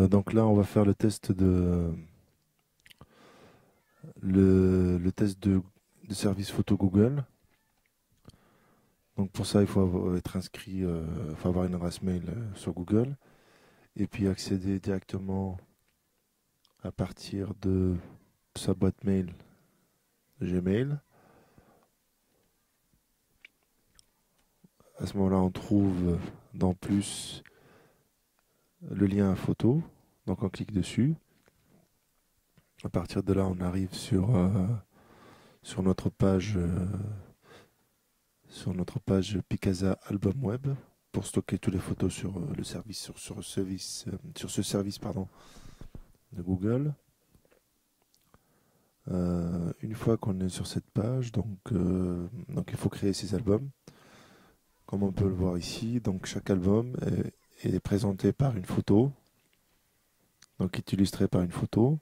Donc là, on va faire le test le test de service photo Google. Donc pour ça, il faut être inscrit, il faut avoir une adresse mail sur Google et puis accéder directement à partir de sa boîte mail Gmail. À ce moment-là, on trouve dans plus le lien à photo. Donc on clique dessus. À partir de là, on arrive sur notre page Picasa Album Web pour stocker toutes les photos sur le service, sur ce service pardon, de Google. Une fois qu'on est sur cette page, donc il faut créer ses albums. Comme on peut le voir ici, donc chaque album est présenté par une photo, donc est illustré par une photo,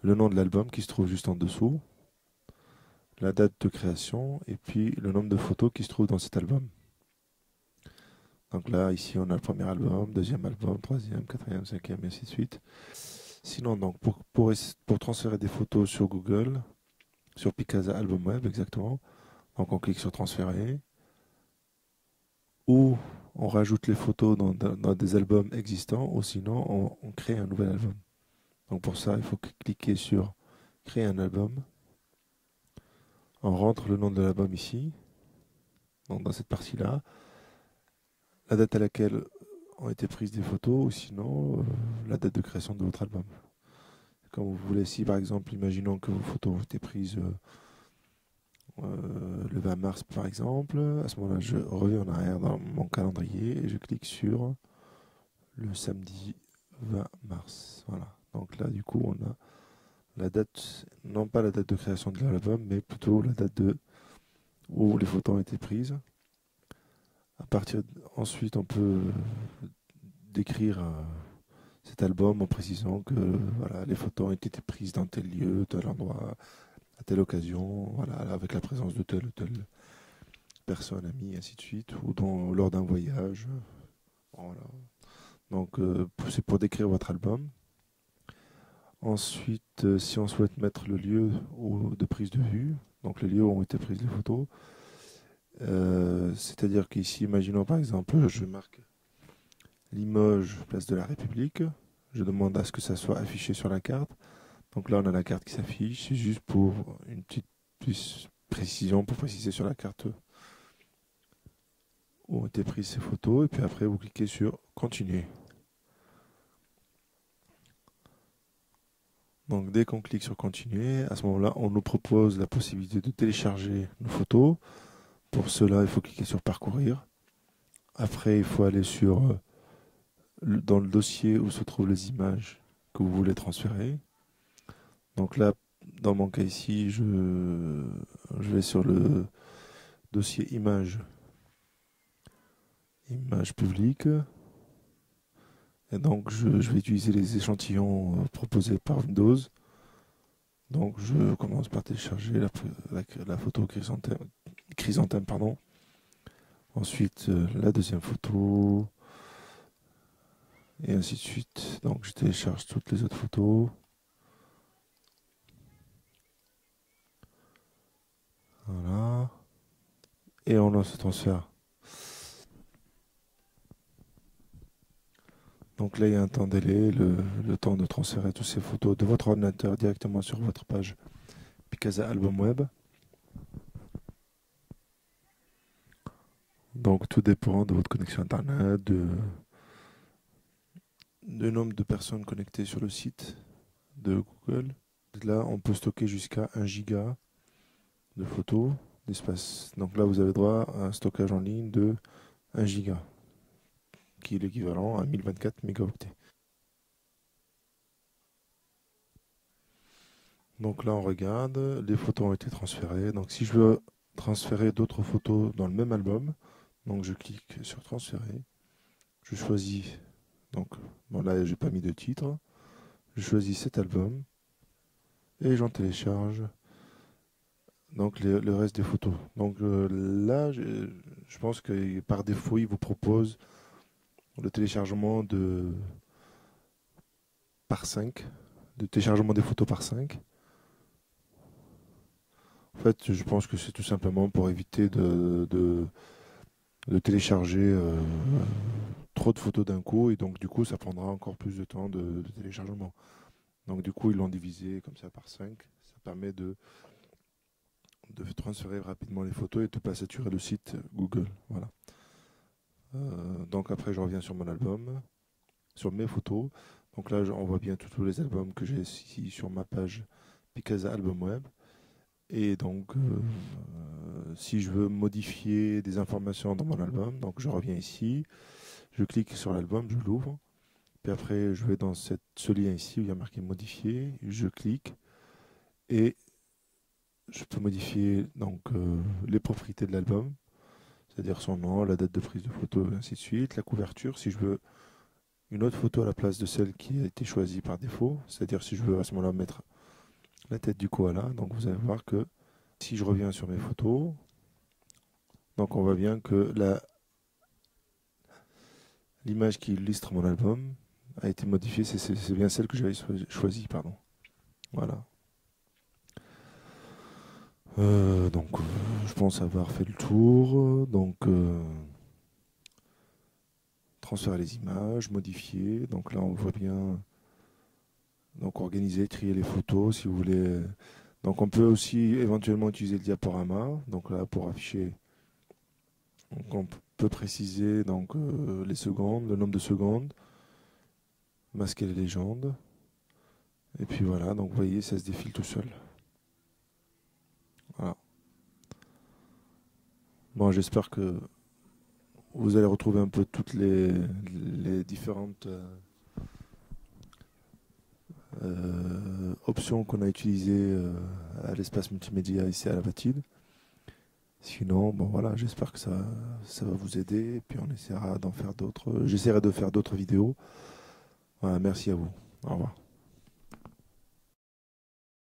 le nom de l'album qui se trouve juste en dessous, la date de création et puis le nombre de photos qui se trouvent dans cet album. Donc là, ici, on a le premier album, deuxième album, troisième, quatrième, cinquième, et ainsi de suite. Sinon, donc, pour transférer des photos sur Google, sur Picasa Album Web exactement, donc on clique sur transférer, ou on rajoute les photos dans des albums existants, ou sinon on crée un nouvel album. Donc pour ça, il faut cliquer sur créer un album. On rentre le nom de l'album ici, donc dans cette partie-là, la date à laquelle ont été prises des photos, ou sinon la date de création de votre album. Quand vous voulez, si par exemple, imaginons que vos photos ont été prises le 20 mars par exemple, à ce moment-là, je reviens en arrière dans mon calendrier et je clique sur le samedi 20 mars. Voilà. Donc là, du coup, on a la date, non pas la date de création de l'album, mais plutôt la date où les photos ont été prises. Ensuite, on peut décrire cet album en précisant que voilà, les photos ont été prises dans tel lieu, tel endroit, à telle occasion, voilà, avec la présence de telle ou telle personne, ami, ainsi de suite, ou lors d'un voyage. Voilà. Donc, c'est pour décrire votre album. Ensuite, si on souhaite mettre le lieu de prise de vue, donc les lieux où ont été prises les photos, c'est-à-dire qu'ici, imaginons par exemple, je marque Limoges, place de la République, je demande à ce que ça soit affiché sur la carte. Donc là, on a la carte qui s'affiche, c'est juste pour une petite précision, pour préciser sur la carte où ont été prises ces photos, et puis après, vous cliquez sur Continuer. Donc dès qu'on clique sur Continuer, à ce moment-là, on nous propose la possibilité de télécharger nos photos. Pour cela, il faut cliquer sur Parcourir. Après, il faut aller dans le dossier où se trouvent les images que vous voulez transférer. Donc là, dans mon cas ici, je vais sur le dossier images publiques. Et donc, je vais utiliser les échantillons proposés par Windows. Donc, je commence par télécharger la photo chrysanthème, pardon. Ensuite, la deuxième photo, et ainsi de suite. Donc, je télécharge toutes les autres photos. Voilà. Et on lance le transfert. Donc là, il y a un temps délai, le temps de transférer toutes ces photos de votre ordinateur directement sur votre page Picasa Album Web. Donc tout dépend de votre connexion Internet, du nombre de personnes connectées sur le site de Google. Là, on peut stocker jusqu'à 1 giga de photos d'espace. Donc là, vous avez droit à un stockage en ligne de 1 giga, qui est l'équivalent à 1024 mégaoctets. Donc là, on regarde, les photos ont été transférées. Donc si je veux transférer d'autres photos dans le même album, donc je clique sur transférer. Je choisis, donc bon là, j'ai pas mis de titre. Je choisis cet album et j'en télécharge donc le reste des photos. Donc là, je pense que par défaut, il vous propose le téléchargement par 5, de téléchargement des photos par 5. En fait, je pense que c'est tout simplement pour éviter de télécharger trop de photos d'un coup, et donc du coup ça prendra encore plus de temps de téléchargement. Donc du coup ils l'ont divisé comme ça par 5. Ça permet de transférer rapidement les photos et de ne pas saturer le site Google. Voilà. Donc après je reviens sur mon album, sur mes photos. Donc là on voit bien tous les albums que j'ai ici sur ma page Picasa Album Web. Et donc si je veux modifier des informations dans mon album, donc je reviens ici, je clique sur l'album, je l'ouvre. Puis après, je vais dans ce lien ici où il y a marqué modifier. Je clique et je peux modifier donc les propriétés de l'album, c'est-à-dire son nom, la date de prise de photo, et ainsi de suite, la couverture. Si je veux une autre photo à la place de celle qui a été choisie par défaut, c'est-à-dire si je veux à ce moment-là mettre la tête du koala, donc vous allez voir que si je reviens sur mes photos, donc on voit bien que l'image qui illustre mon album a été modifiée, c'est bien celle que j'avais choisie, pardon. Voilà. Donc, je pense avoir fait le tour. Donc, transférer les images, modifier. Donc là, on voit bien. Donc, organiser, trier les photos, si vous voulez. Donc, on peut aussi éventuellement utiliser le diaporama. Donc là, pour afficher. Donc, on peut préciser donc les secondes, le nombre de secondes, masquer les légendes. Et puis voilà. Donc, vous voyez, ça se défile tout seul. Voilà. Bon, j'espère que vous allez retrouver un peu toutes les différentes options qu'on a utilisées à l'espace multimédia ici à la Batide. Sinon, bon voilà, j'espère que ça va vous aider. Et puis on essaiera d'en faire d'autres. J'essaierai de faire d'autres vidéos. Voilà, merci à vous. Au revoir.